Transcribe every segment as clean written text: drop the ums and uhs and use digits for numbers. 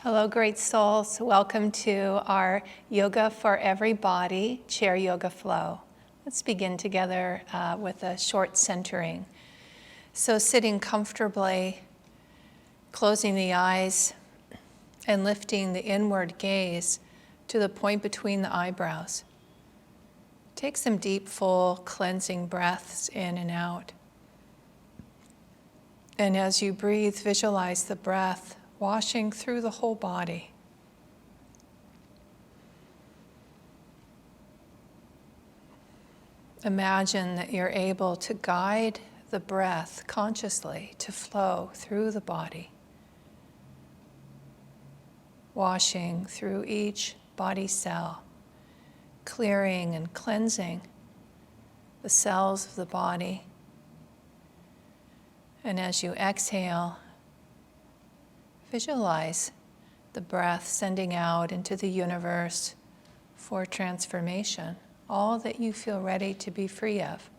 Hello, great souls. Welcome to our Yoga for Everybody Chair Yoga Flow. Let's begin together with a short centering. So sitting comfortably, closing the eyes, and lifting the inward gaze to the point between the eyebrows. Take some deep, full, cleansing breaths in and out. And as you breathe, visualize the breath washing through the whole body. Imagine that you're able to guide the breath consciously to flow through the body, washing through each body cell, clearing and cleansing the cells of the body. And as you exhale, visualize the breath sending out into the universe for transformation, all that you feel ready to be free of,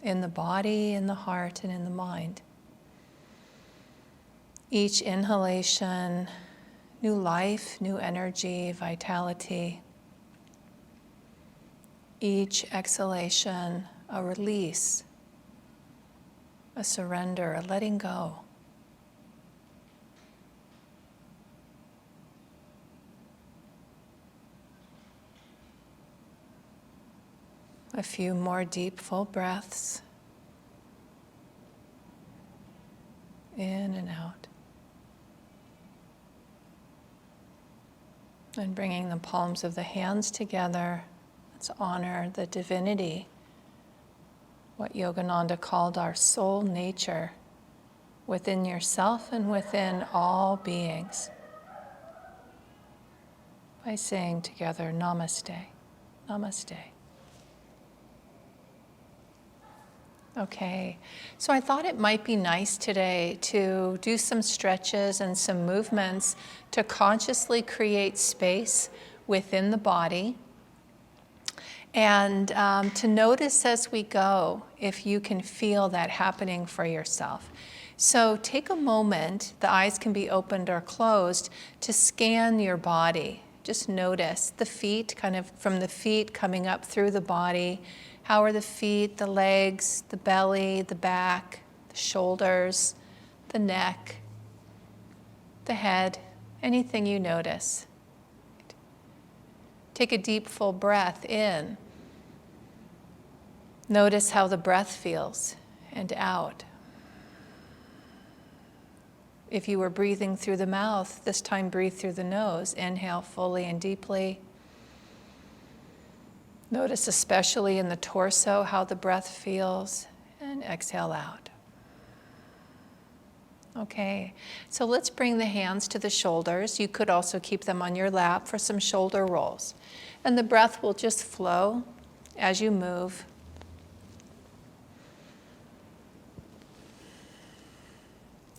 in the body, in the heart, and in the mind. Each inhalation, new life, new energy, vitality. Each exhalation, a release, a surrender, a letting go. A few more deep, full breaths. In and out. And bringing the palms of the hands together, let's honor the divinity, what Yogananda called our soul nature, within yourself and within all beings, by saying together, Namaste, Namaste. Okay, so I thought it might be nice today to do some stretches and some movements to consciously create space within the body and to notice as we go if you can feel that happening for yourself. So take a moment, the eyes can be opened or closed, to scan your body. Just notice the feet, kind of from the feet coming up through the body. How are the feet, the legs, the belly, the back, the shoulders, the neck, the head, anything you notice. Take a deep, full breath in. Notice how the breath feels, and out. If you were breathing through the mouth, this time breathe through the nose. Inhale fully and deeply. Notice especially in the torso how the breath feels, and exhale out. Okay, so let's bring the hands to the shoulders. You could also keep them on your lap for some shoulder rolls. And the breath will just flow as you move.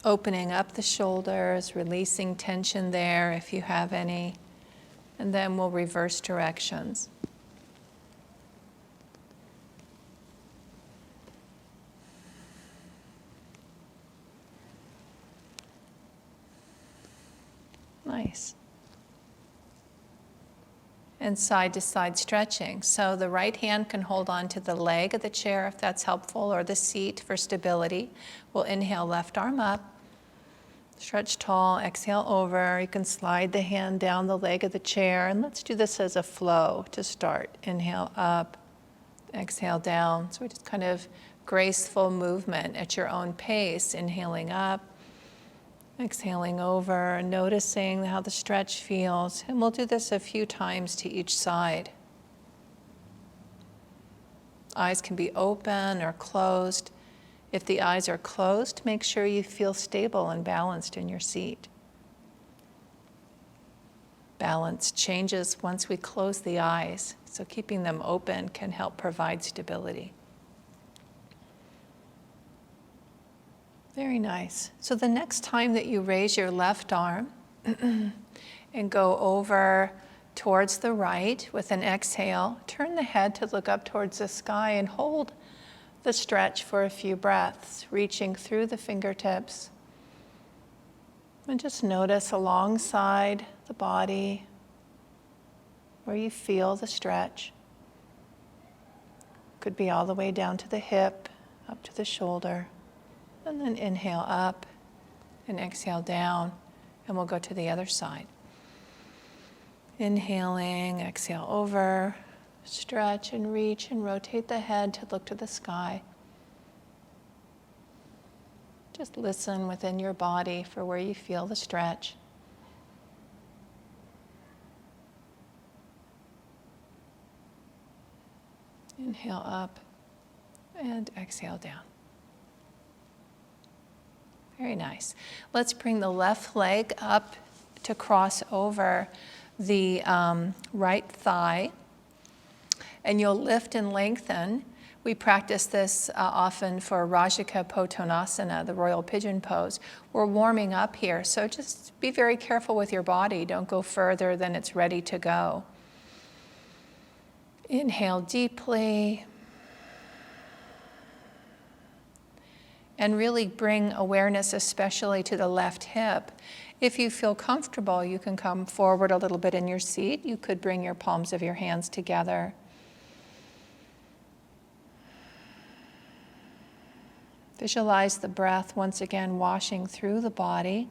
Opening up the shoulders, releasing tension there if you have any, and then we'll reverse directions. Nice. And side to side stretching. So the right hand can hold on to the leg of the chair if that's helpful, or the seat for stability. We'll inhale, left arm up. Stretch tall, exhale over. You can slide the hand down the leg of the chair. And let's do this as a flow to start. Inhale up, exhale down. So we just kind of graceful movement at your own pace. Inhaling up. Exhaling over, noticing how the stretch feels. And we'll do this a few times to each side. Eyes can be open or closed. If the eyes are closed, make sure you feel stable and balanced in your seat. Balance changes once we close the eyes, so keeping them open can help provide stability. Very nice. So the next time that you raise your left arm and go over towards the right with an exhale, turn the head to look up towards the sky and hold the stretch for a few breaths, reaching through the fingertips, And just notice alongside the body where you feel the stretch. Could be all the way down to the hip, up to the shoulder. And then inhale up and exhale down. And we'll go to the other side. Inhaling, exhale over, stretch and reach and rotate the head to look to the sky. Just listen within your body for where you feel the stretch. Inhale up and exhale down. Very nice. Let's bring the left leg up to cross over the right thigh. And you'll lift and lengthen. We practice this often for Rajika Pottanasana, the royal pigeon pose. We're warming up here, so just be very careful with your body. Don't go further than it's ready to go. Inhale deeply. And really bring awareness especially to the left hip. If you feel comfortable, you can come forward a little bit in your seat. You could bring your palms of your hands together. Visualize the breath once again washing through the body.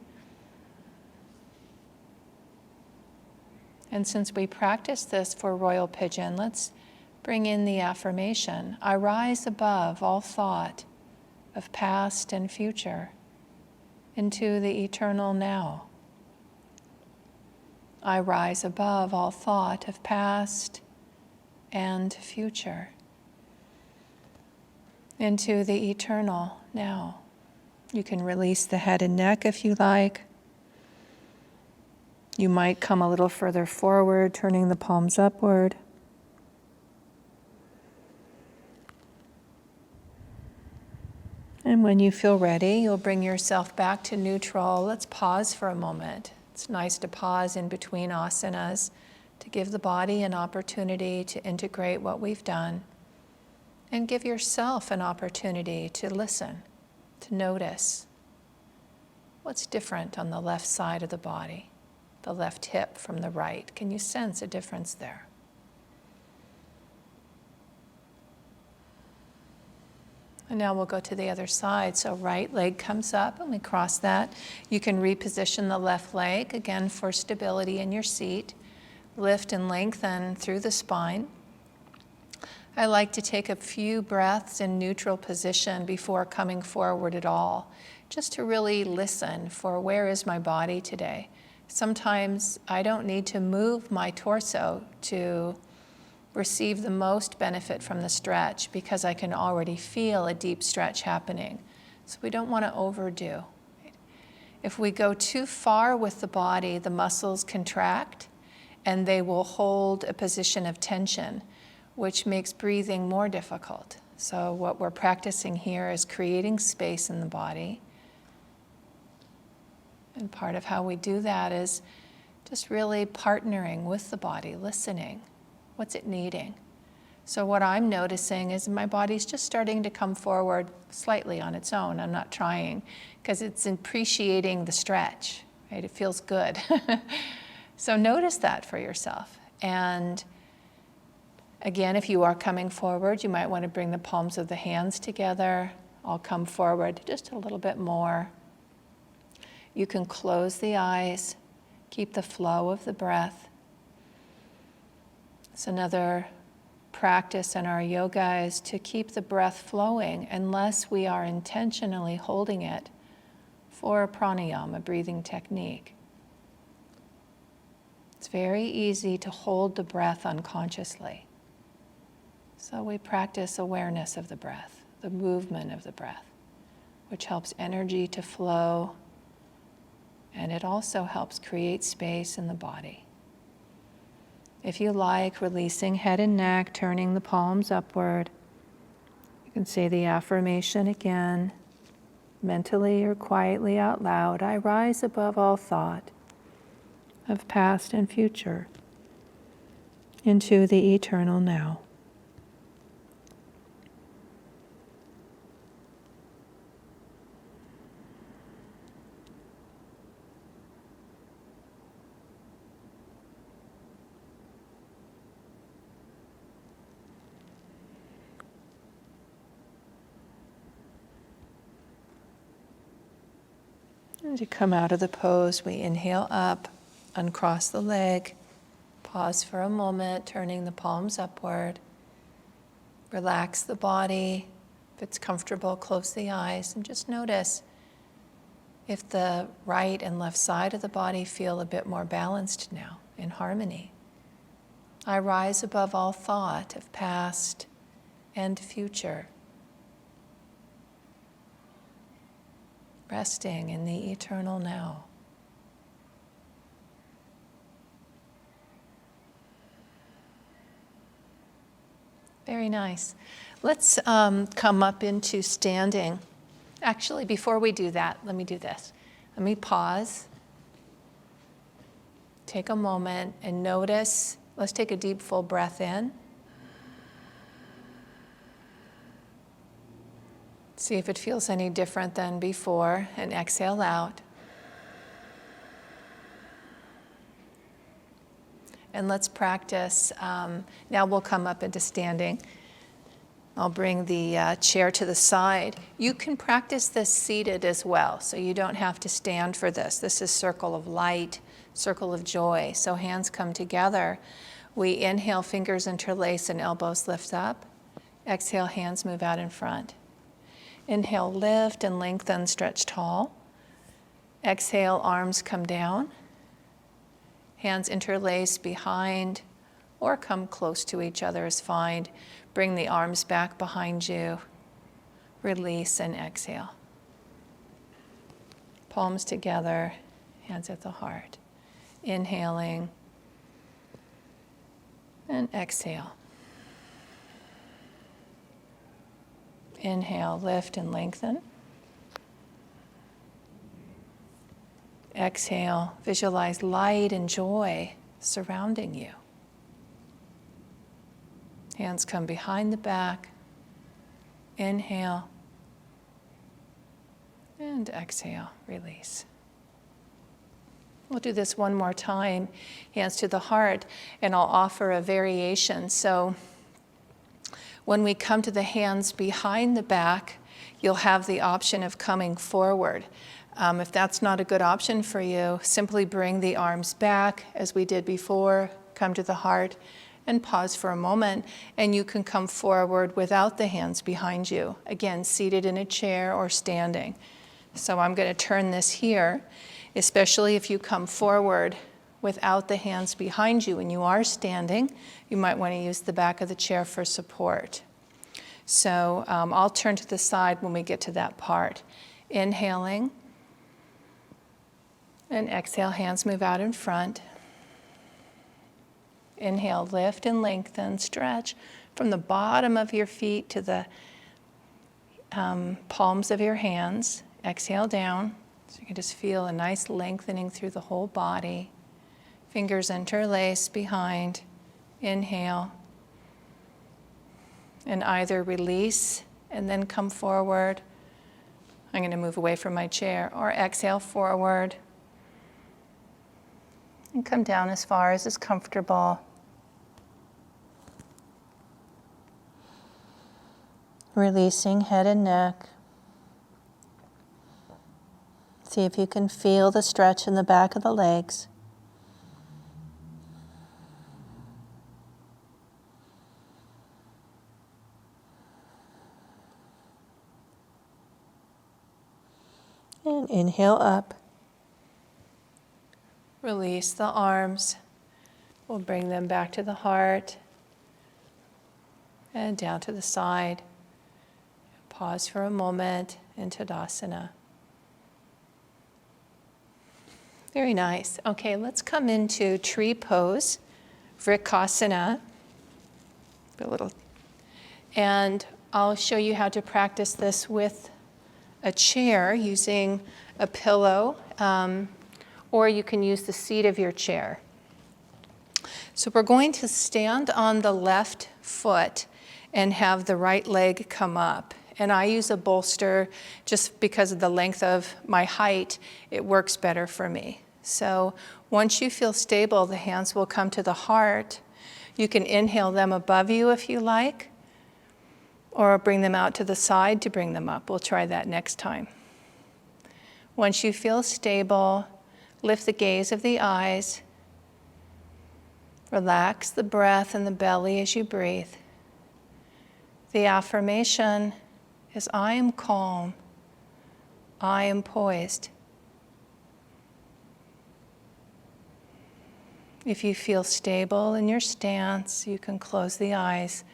And since we practice this for royal pigeon, let's bring in the affirmation. I rise above all thought of past and future into the eternal now. I rise above all thought of past and future into the eternal now. You can release the head and neck if you like. You might come a little further forward, turning the palms upward. And when you feel ready, you'll bring yourself back to neutral. Let's pause for a moment. It's nice to pause in between asanas to give the body an opportunity to integrate what we've done. And give yourself an opportunity to listen, to notice what's different on the left side of the body, the left hip from the right. Can you sense a difference there? And now we'll go to the other side. So right leg comes up and we cross that. You can reposition the left leg, again for stability in your seat. Lift and lengthen through the spine. I like to take a few breaths in neutral position before coming forward at all, just to really listen for where is my body today. Sometimes I don't need to move my torso to receive the most benefit from the stretch because I can already feel a deep stretch happening. So we don't want to overdo. If we go too far with the body, the muscles contract and they will hold a position of tension, which makes breathing more difficult. So what we're practicing here is creating space in the body. And part of how we do that is just really partnering with the body, listening. What's it needing? So what I'm noticing is my body's just starting to come forward slightly on its own. I'm not trying, because it's appreciating the stretch, right? It feels good. So notice that for yourself. And again, if you are coming forward, you might want to bring the palms of the hands together. I'll come forward just a little bit more. You can close the eyes, keep the flow of the breath. It's another practice in our yoga is to keep the breath flowing unless we are intentionally holding it for a pranayama, a breathing technique. It's very easy to hold the breath unconsciously. So we practice awareness of the breath, the movement of the breath, which helps energy to flow, and it also helps create space in the body. If you like, releasing head and neck, turning the palms upward. You can say the affirmation again, mentally or quietly out loud. I rise above all thought of past and future into the eternal now. And to come out of the pose, we inhale up, uncross the leg, pause for a moment, turning the palms upward. Relax the body. If it's comfortable, close the eyes and just notice if the right and left side of the body feel a bit more balanced now, in harmony. I rise above all thought of past and future, resting in the eternal now. Very nice. Let's come up into standing. Actually, before we do that, let me do this. Let me pause. Take a moment and notice. Let's take a deep, full breath in. See if it feels any different than before, and exhale out. And let's practice. Now we'll come up into standing. I'll bring the chair to the side. You can practice this seated as well, so you don't have to stand for this. This is circle of light, circle of joy. So hands come together. We inhale, fingers interlace and elbows lift up. Exhale, hands move out in front. Inhale, lift and lengthen, stretch tall. Exhale, arms come down. Hands interlace behind or come close to each other is fine. Bring the arms back behind you. Release and exhale. Palms together, hands at the heart. Inhaling and exhale. Inhale, lift and lengthen. Exhale, visualize light and joy surrounding you. Hands come behind the back. Inhale. And exhale, release. We'll do this one more time. Hands to the heart, and I'll offer a variation. So when we come to the hands behind the back, you'll have the option of coming forward. If that's not a good option for you, simply bring the arms back as we did before, come to the heart, and pause for a moment, and you can come forward without the hands behind you. Again, seated in a chair or standing. So I'm going to turn this here, especially if you come forward without the hands behind you and you are standing, you might want to use the back of the chair for support. So I'll turn to the side when we get to that part. Inhaling and exhale, hands move out in front. Inhale, lift and lengthen, stretch from the bottom of your feet to the palms of your hands. Exhale down, so you can just feel a nice lengthening through the whole body. Fingers interlace behind. Inhale. And either release and then come forward. I'm going to move away from my chair. Or exhale forward. And come down as far as is comfortable. Releasing head and neck. See if you can feel the stretch in the back of the legs. And inhale up. Release the arms. We'll bring them back to the heart and down to the side. Pause for a moment in Tadasana. Very nice. Okay, let's come into tree pose, Vrikasana. And I'll show you how to practice this with a chair using a pillow, or you can use the seat of your chair. So we're going to stand on the left foot and have the right leg come up. And I use a bolster just because of the length of my height, it works better for me. So once you feel stable, the hands will come to the heart. You can inhale them above you if you like, or bring them out to the side to bring them up. We'll try that next time. Once you feel stable, lift the gaze of the eyes. Relax the breath and the belly as you breathe. The affirmation is, I am calm. I am poised. If you feel stable in your stance, you can close the eyes,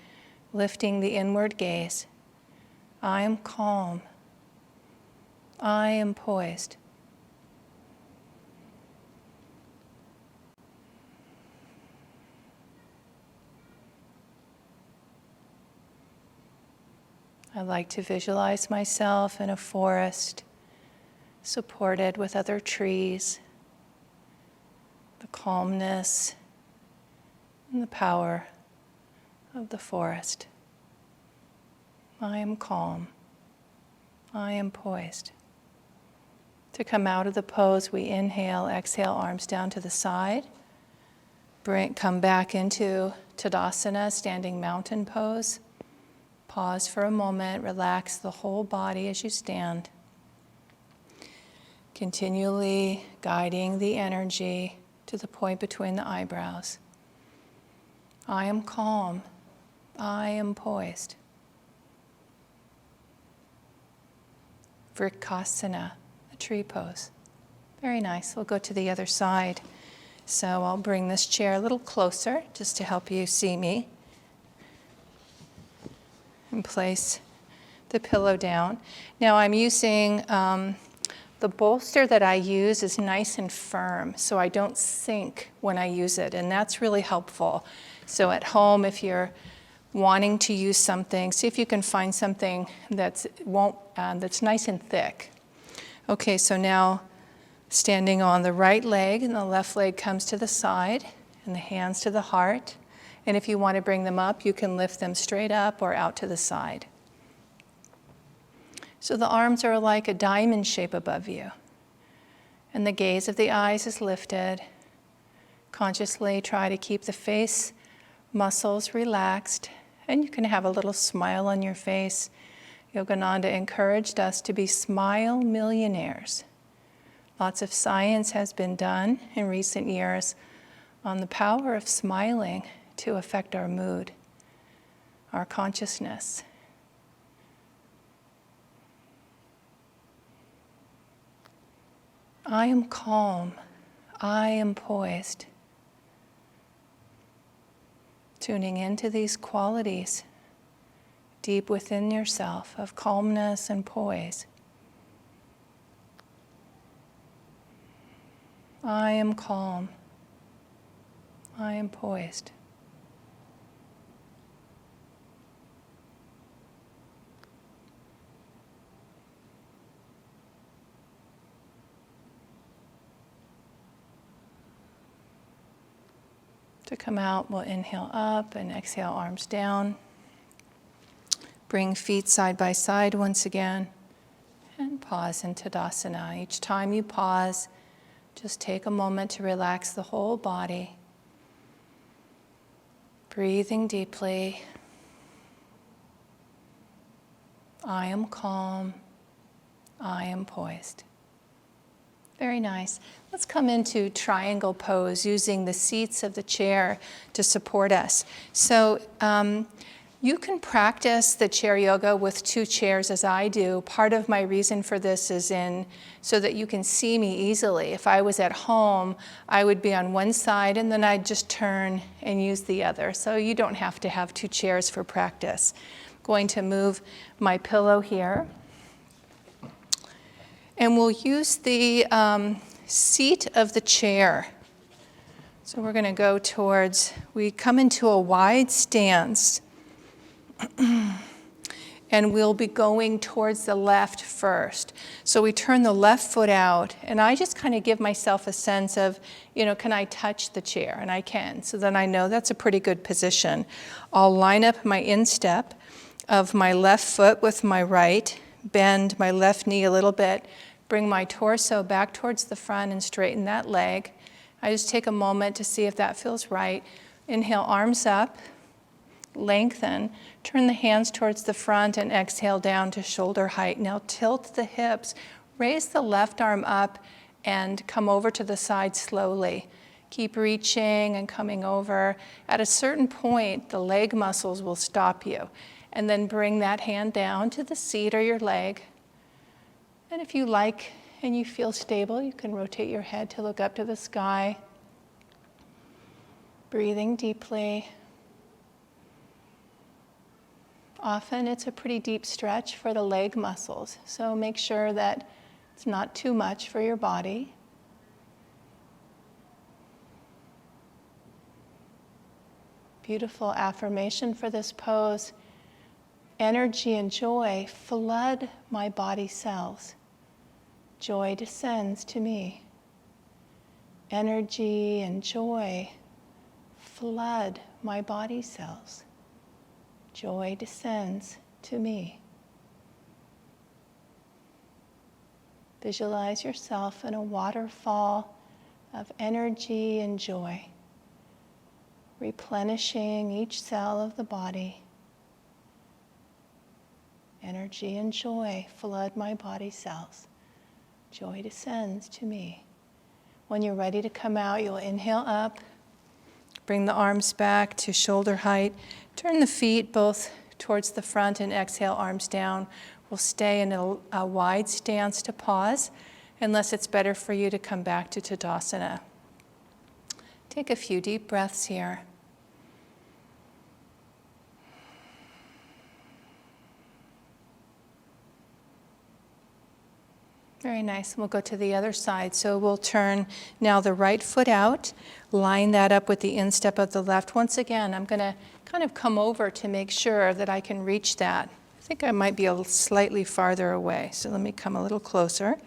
lifting the inward gaze. I am calm. I am poised. I like to visualize myself in a forest, supported with other trees, the calmness and the power of the forest. I am calm. I am poised. To come out of the pose, we inhale, exhale, arms down to the side. Come back into Tadasana, standing mountain pose. Pause for a moment, relax the whole body as you stand. Continually guiding the energy to the point between the eyebrows. I am calm. I am poised. Vrikasana, a tree pose. Very nice. We'll go to the other side. So I'll bring this chair a little closer just to help you see me. And place the pillow down. Now I'm using, the bolster that I use is nice and firm, so I don't sink when I use it, and that's really helpful. So at home, if you're wanting to use something, see if you can find something that's nice and thick. Okay, so now standing on the right leg, and the left leg comes to the side, and the hands to the heart. And if you want to bring them up, you can lift them straight up or out to the side. So the arms are like a diamond shape above you. And the gaze of the eyes is lifted. Consciously try to keep the face muscles relaxed. And you can have a little smile on your face. Yogananda encouraged us to be smile millionaires. Lots of science has been done in recent years on the power of smiling to affect our mood, our consciousness. I am calm. I am poised. Tuning into these qualities deep within yourself of calmness and poise. I am calm. I am poised. To come out, we'll inhale up and exhale, arms down. Bring feet side by side once again. And pause in Tadasana. Each time you pause, just take a moment to relax the whole body. Breathing deeply. I am calm. I am poised. Very nice. Let's come into triangle pose using the seats of the chair to support us. So you can practice the chair yoga with 2 chairs as I do. Part of my reason for this is so that you can see me easily. If I was at home, I would be on one side and then I'd just turn and use the other. So you don't have to have 2 chairs for practice. I'm going to move my pillow here. And we'll use the seat of the chair. So we're going to go we come into a wide stance. And we'll be going towards the left first. So we turn the left foot out, and I just kind of give myself a sense of, can I touch the chair? And I can. So then I know that's a pretty good position. I'll line up my instep of my left foot with my right, bend my left knee a little bit, bring my torso back towards the front and straighten that leg. I just take a moment to see if that feels right. Inhale, arms up, lengthen, turn the hands towards the front and exhale down to shoulder height. Now tilt the hips, Raise the left arm up and come over to the side slowly. Keep reaching and coming over. At a certain point, the leg muscles will stop you. And then bring that hand down to the seat or your leg. And if you like and you feel stable, you can rotate your head to look up to the sky. Breathing deeply. Often it's a pretty deep stretch for the leg muscles, so make sure that it's not too much for your body. Beautiful affirmation for this pose. Energy and joy flood my body cells. Joy descends to me. Energy and joy flood my body cells. Joy descends to me. Visualize yourself in a waterfall of energy and joy, replenishing each cell of the body. Energy and joy flood my body cells. Joy descends to me. When you're ready to come out, you'll inhale up, bring the arms back to shoulder height, turn the feet both towards the front and exhale, arms down. We'll stay in a wide stance to pause, unless it's better for you to come back to Tadasana. Take a few deep breaths here. Very nice. We'll go to the other side. So we'll turn now the right foot out, line that up with the instep of the left. Once again, I'm going to kind of come over to make sure that I can reach that. I think I might be slightly farther away. So let me come a little closer.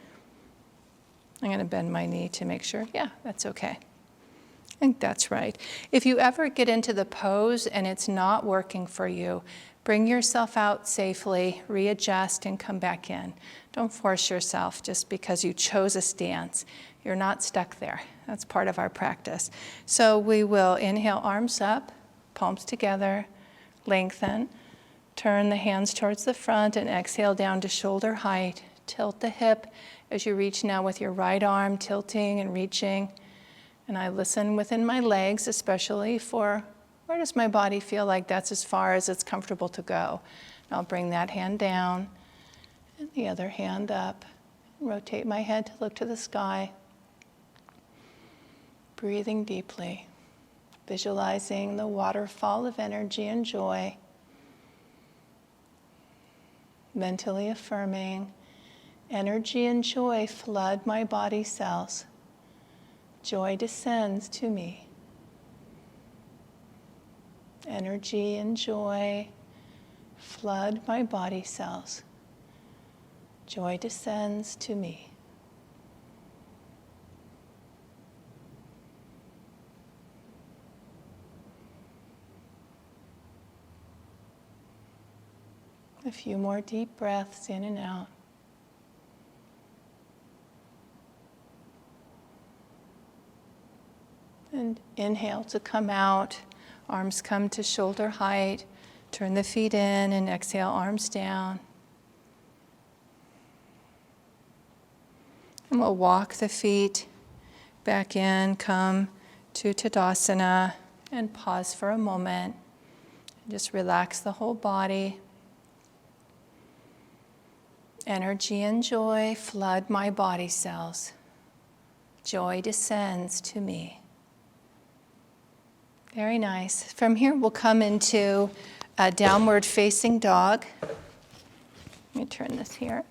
I'm going to bend my knee to make sure. Yeah, that's okay. I think that's right. If you ever get into the pose and it's not working for you, bring yourself out safely, readjust, and come back in. Don't force yourself just because you chose a stance. You're not stuck there. That's part of our practice. So we will inhale, arms up, palms together, lengthen, turn the hands towards the front, and exhale down to shoulder height. Tilt the hip as you reach now with your right arm, tilting and reaching. And I listen within my legs, especially for where does my body feel like that's as far as it's comfortable to go. And I'll bring that hand down and the other hand up. Rotate my head to look to the sky. Breathing deeply, visualizing the waterfall of energy and joy. Mentally affirming, energy and joy flood my body cells. Joy descends to me. Energy and joy flood my body cells. Joy descends to me. A few more deep breaths in and out. And inhale to come out. Arms come to shoulder height. Turn the feet in and exhale, arms down. And we'll walk the feet back in, come to Tadasana, and pause for a moment. Just relax the whole body. Energy and joy flood my body cells. Joy descends to me. Very nice. From here, we'll come into a downward facing dog. Let me turn this here.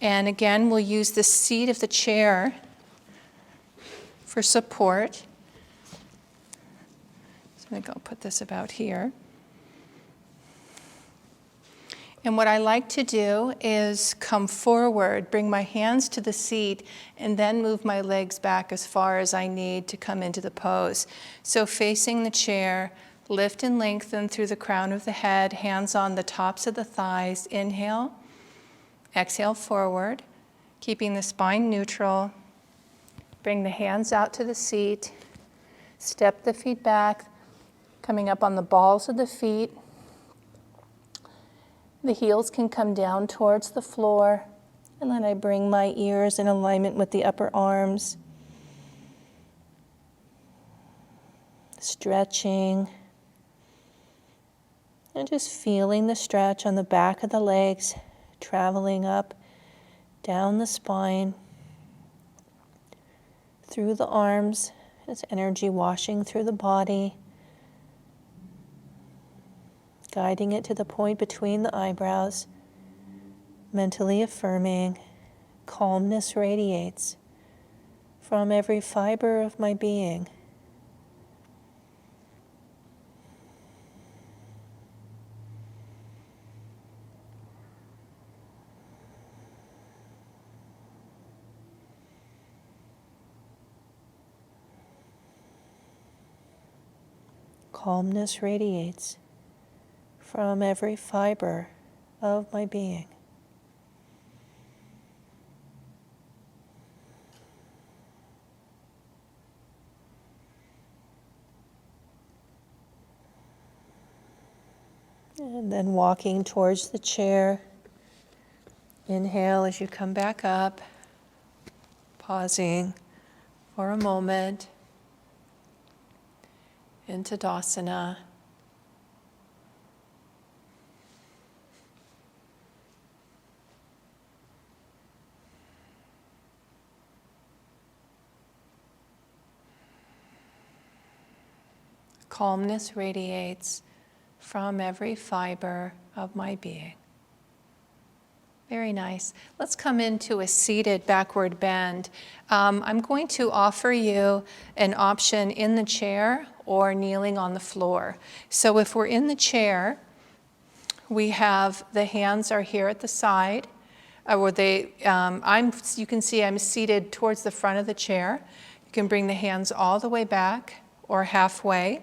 And again, we'll use the seat of the chair for support. So I think I'll put this about here. And what I like to do is come forward, bring my hands to the seat, and then move my legs back as far as I need to come into the pose. So facing the chair, lift and lengthen through the crown of the head, hands on the tops of the thighs. Inhale, exhale forward, keeping the spine neutral. Bring the hands out to the seat, step the feet back, coming up on the balls of the feet. The heels can come down towards the floor. And then I bring my ears in alignment with the upper arms. Stretching. And just feeling the stretch on the back of the legs, traveling up, down the spine, through the arms, as energy washing through the body, guiding it to the point between the eyebrows, mentally affirming, calmness radiates from every fiber of my being. Calmness radiates from every fiber of my being. And then walking towards the chair. Inhale as you come back up, pausing for a moment in Tadasana. Calmness radiates from every fiber of my being. Very nice. Let's come into a seated backward bend. I'm going to offer you an option in the chair or kneeling on the floor. So if we're in the chair, we have the hands are here at the side. You can see I'm seated towards the front of the chair. You can bring the hands all the way back or halfway,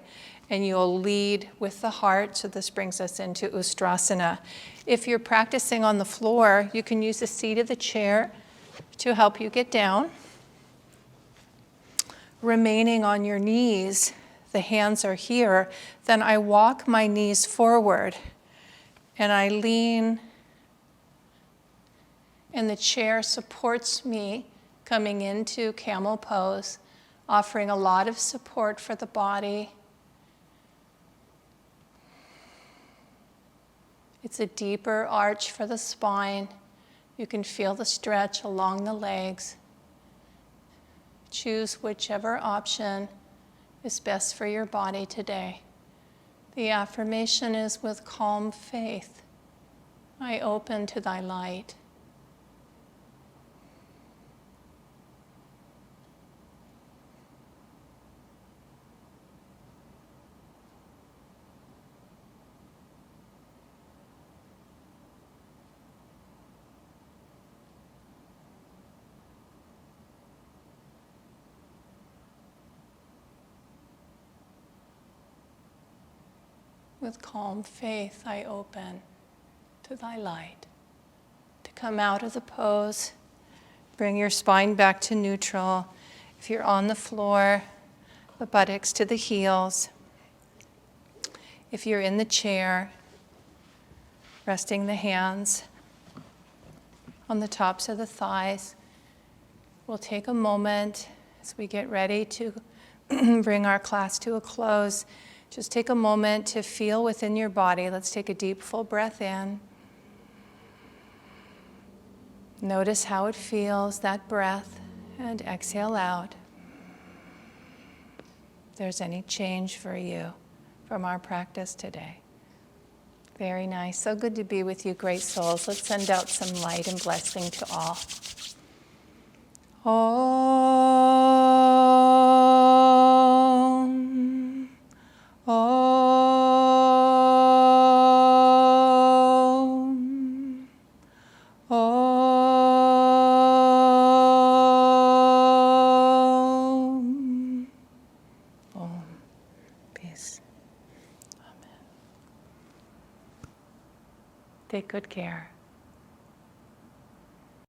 and you'll lead with the heart. So this brings us into Ustrasana. If you're practicing on the floor, you can use the seat of the chair to help you get down. Remaining on your knees, the hands are here, then I walk my knees forward and I lean, and the chair supports me coming into camel pose, offering a lot of support for the body. It's a deeper arch for the spine. You can feel the stretch along the legs. Choose whichever option is best for your body today. The affirmation is with calm faith. I open to thy light. With calm faith, I open to thy light. To come out of the pose, bring your spine back to neutral. If you're on the floor, the buttocks to the heels. If you're in the chair, resting the hands on the tops of the thighs. We'll take a moment as we get ready to bring our class to a close. Just take a moment to feel within your body. Let's take a deep, full breath in. Notice how it feels, that breath, and exhale out. If there's any change for you from our practice today. Very nice. So good to be with you, great souls. Let's send out some light and blessing to all. Om. Om. Om. Om. Peace. Amen. Take good care.